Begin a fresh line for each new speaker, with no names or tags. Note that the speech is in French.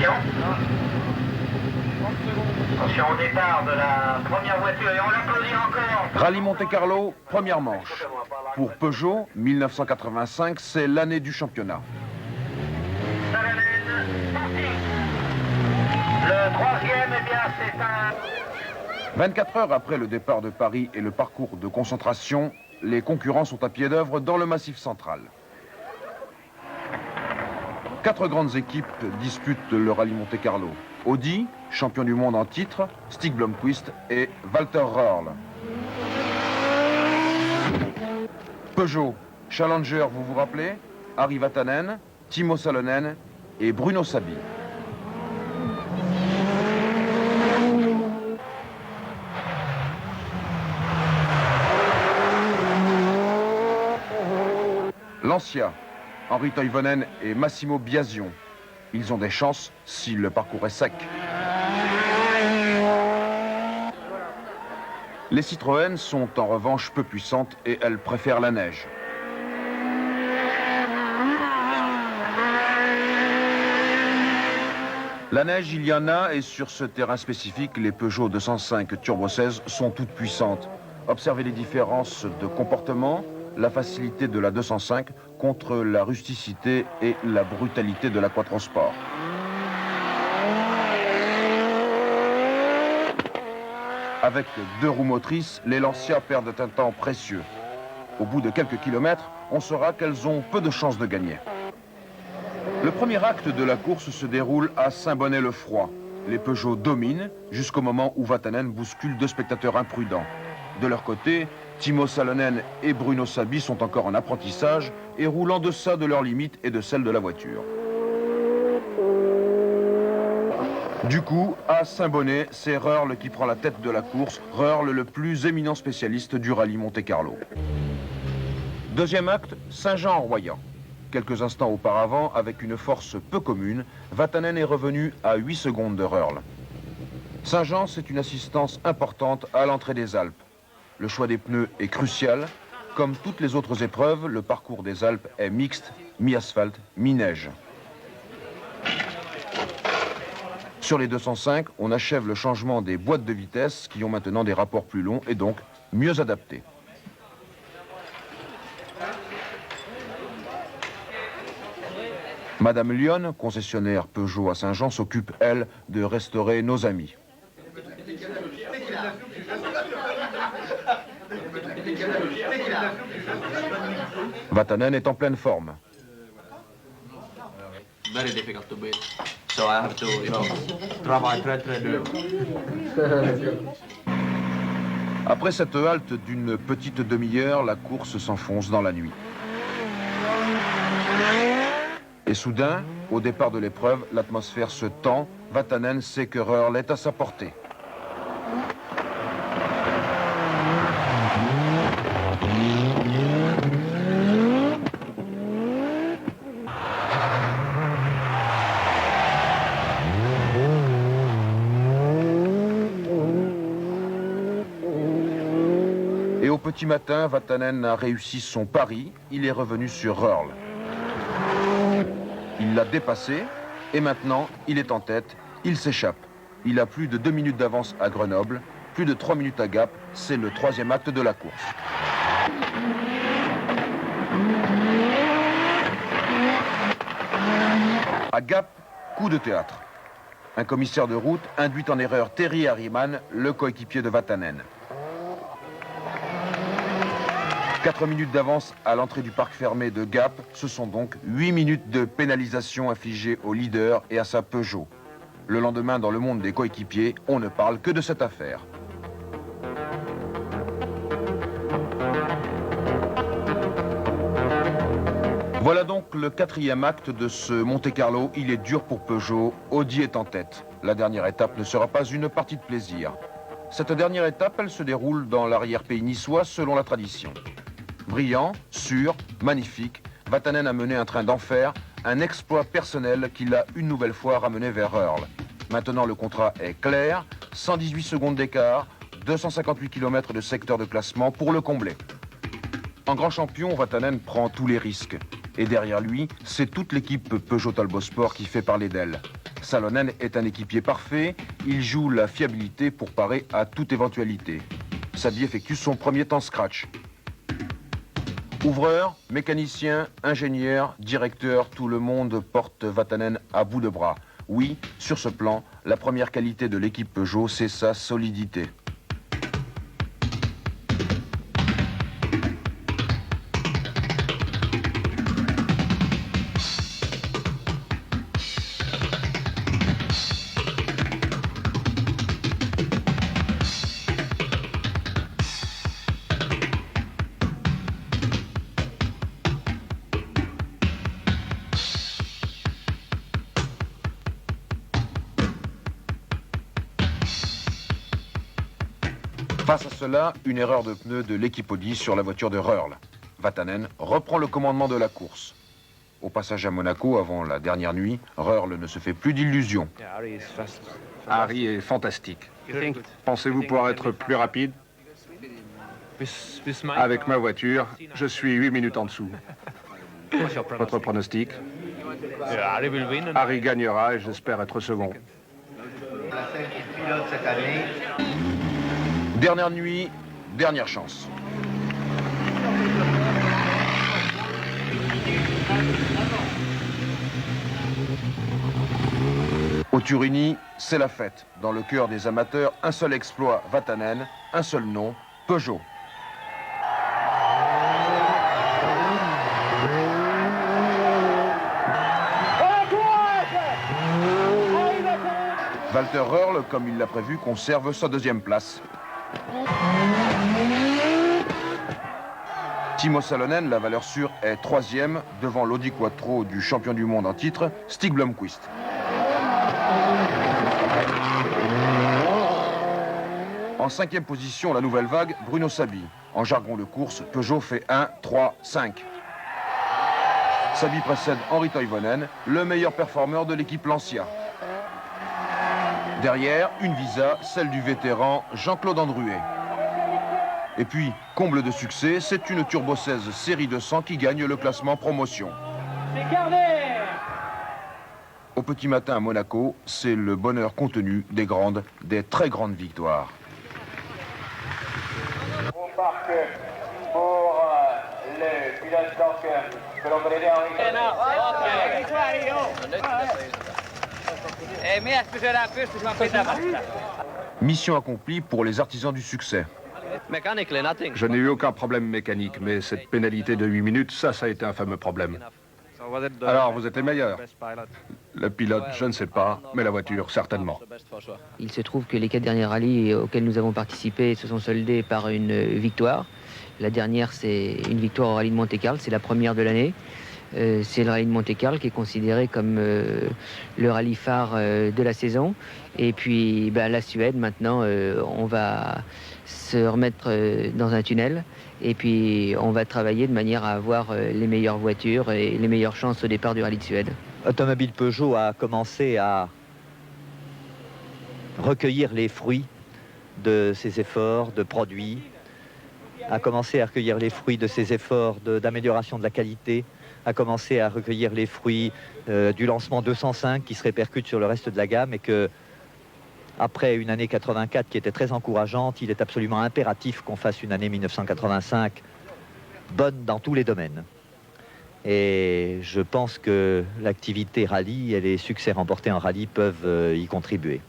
Attention. Attention au départ de la première voiture et on l'applaudit encore.
Rallye Monte-Carlo, première manche. Pour Peugeot, 1985, c'est l'année du championnat.
Salonen, parti. Le troisième, eh bien, c'est un...
24 heures après le départ de Paris et le parcours de concentration, les concurrents sont à pied d'œuvre dans le Massif central. 4 grandes équipes disputent le rallye Monte-Carlo. Audi, champion du monde en titre, Stig Blomqvist et Walter Röhrl. Peugeot, Challenger, vous vous rappelez, Ari Vatanen, Timo Salonen et Bruno Sabi. Lancia, Henri Toivonen et Massimo Biasion. Ils ont des chances si le parcours est sec. Les Citroën sont en revanche peu puissantes et elles préfèrent la neige. La neige, il y en a et sur ce terrain spécifique, les Peugeot 205 Turbo 16 sont toutes puissantes. Observez les différences de comportement, la facilité de la 205 contre la rusticité et la brutalité de la Quattrosport. Avec 2 roues motrices, les Lancia perdent un temps précieux. Au bout de quelques kilomètres, on saura qu'elles ont peu de chances de gagner. Le premier acte de la course se déroule à Saint-Bonnet-le-Froid. Les Peugeot dominent jusqu'au moment où Vatanen bouscule 2 spectateurs imprudents. De leur côté, Timo Salonen et Bruno Sabi sont encore en apprentissage et roulent en deçà de leurs limites et de celles de la voiture. Du coup, à Saint-Bonnet, c'est Röhrl qui prend la tête de la course, Röhrl le plus éminent spécialiste du rallye Monte-Carlo. Deuxième acte, Saint-Jean-en-Royans. Quelques instants auparavant, avec une force peu commune, Vatanen est revenu à 8 secondes de Röhrl. Saint-Jean, c'est une assistance importante à l'entrée des Alpes. Le choix des pneus est crucial. Comme toutes les autres épreuves, le parcours des Alpes est mixte, mi-asphalte, mi-neige. Sur les 205, on achève le changement des boîtes de vitesse qui ont maintenant des rapports plus longs et donc mieux adaptés. Madame Lyon, concessionnaire Peugeot à Saint-Jean, s'occupe, elle, de restaurer nos amis. Vatanen est en pleine forme.
Very difficult to beat. So I have to, travailler très dur.
Après cette halte d'une petite demi-heure, la course s'enfonce dans la nuit. Et soudain, au départ de l'épreuve, l'atmosphère se tend. Vatanen sait que Röhrl est à sa portée. Et au petit matin, Vatanen a réussi son pari. Il est revenu sur Röhrl. Il l'a dépassé et maintenant, il est en tête. Il s'échappe. Il a plus de 2 minutes d'avance à Grenoble, plus de 3 minutes à Gap. C'est le 3e acte de la course. À Gap, coup de théâtre. Un commissaire de route induit en erreur Terry Harriman, le coéquipier de Vatanen. 4 minutes d'avance à l'entrée du parc fermé de Gap, ce sont donc 8 minutes de pénalisation infligée au leader et à sa Peugeot. Le lendemain, dans le monde des coéquipiers, on ne parle que de cette affaire. Voilà donc le 4e acte de ce Monte-Carlo. Il est dur pour Peugeot. Audi est en tête. La dernière étape ne sera pas une partie de plaisir. Cette dernière étape, elle se déroule dans l'arrière-pays niçois selon la tradition. Brillant, sûr, magnifique, Vatanen a mené un train d'enfer, un exploit personnel qui l'a une nouvelle fois ramené vers Röhrl. Maintenant, le contrat est clair, 118 secondes d'écart, 258 km de secteur de classement pour le combler. En grand champion, Vatanen prend tous les risques. Et derrière lui, c'est toute l'équipe Peugeot Talbot Sport qui fait parler d'elle. Salonen est un équipier parfait, il joue la fiabilité pour parer à toute éventualité. Saby effectue son premier temps scratch. Ouvreur, mécanicien, ingénieur, directeur, tout le monde porte Vatanen à bout de bras. Oui, sur ce plan, la première qualité de l'équipe Peugeot, c'est sa solidité. Face à cela, une erreur de pneu de l'équipe Audi sur la voiture de Röhrl. Vatanen reprend le commandement de la course. Au passage à Monaco, avant la dernière nuit, Röhrl ne se fait plus d'illusions.
Harry est fantastique. Pensez-vous pouvoir être plus rapide? Avec ma voiture, je suis 8 minutes en dessous. Votre pronostic? Harry gagnera et j'espère être second.
Pilote cette année.
Dernière nuit, dernière chance. Au Turini, c'est la fête. Dans le cœur des amateurs, un seul exploit, Vatanen, un seul nom, Peugeot. Walter Röhrl, comme il l'a prévu, conserve sa deuxième place. Timo Salonen, la valeur sûre, est troisième devant l'Audi Quattro du champion du monde en titre, Stig Blomqvist. En cinquième position, la nouvelle vague, Bruno Saby. En jargon de course, Peugeot fait 1, 3, 5. Saby précède Henri Toivonen, le meilleur performeur de l'équipe Lancia. Derrière, une Visa, celle du vétéran Jean-Claude Andruet. Et puis, comble de succès, c'est une Turbo 16 série 200 qui gagne le classement promotion. Au petit matin à Monaco, c'est le bonheur contenu des grandes, des très grandes victoires.
Au parc pour le pilote donc que l'on connaît bien
Mission accomplie pour les artisans du succès.
Je n'ai eu aucun problème mécanique, mais cette pénalité de 8 minutes, ça a été un fameux problème. Alors, vous êtes les meilleurs? Le pilote, je ne sais pas, mais la voiture, certainement.
Il se trouve que les 4 derniers rallyes auxquels nous avons participé se sont soldés par une victoire. La dernière, c'est une victoire au rallye de Monte-Carlo, c'est la première de l'année. C'est le rallye de Monte-Carlo qui est considéré comme le rallye phare de la saison. Et puis la Suède, maintenant, on va se remettre dans un tunnel. Et puis on va travailler de manière à avoir les meilleures voitures et les meilleures chances au départ du rallye de Suède.
Automobile Peugeot a commencé à recueillir les fruits de ses efforts de produits, a commencé à recueillir les fruits de ses efforts d'amélioration de la qualité, a commencé à recueillir les fruits du lancement 205 qui se répercute sur le reste de la gamme et que, après une année 84 qui était très encourageante, il est absolument impératif qu'on fasse une année 1985 bonne dans tous les domaines. Et je pense que l'activité rallye et les succès remportés en rallye peuvent y contribuer.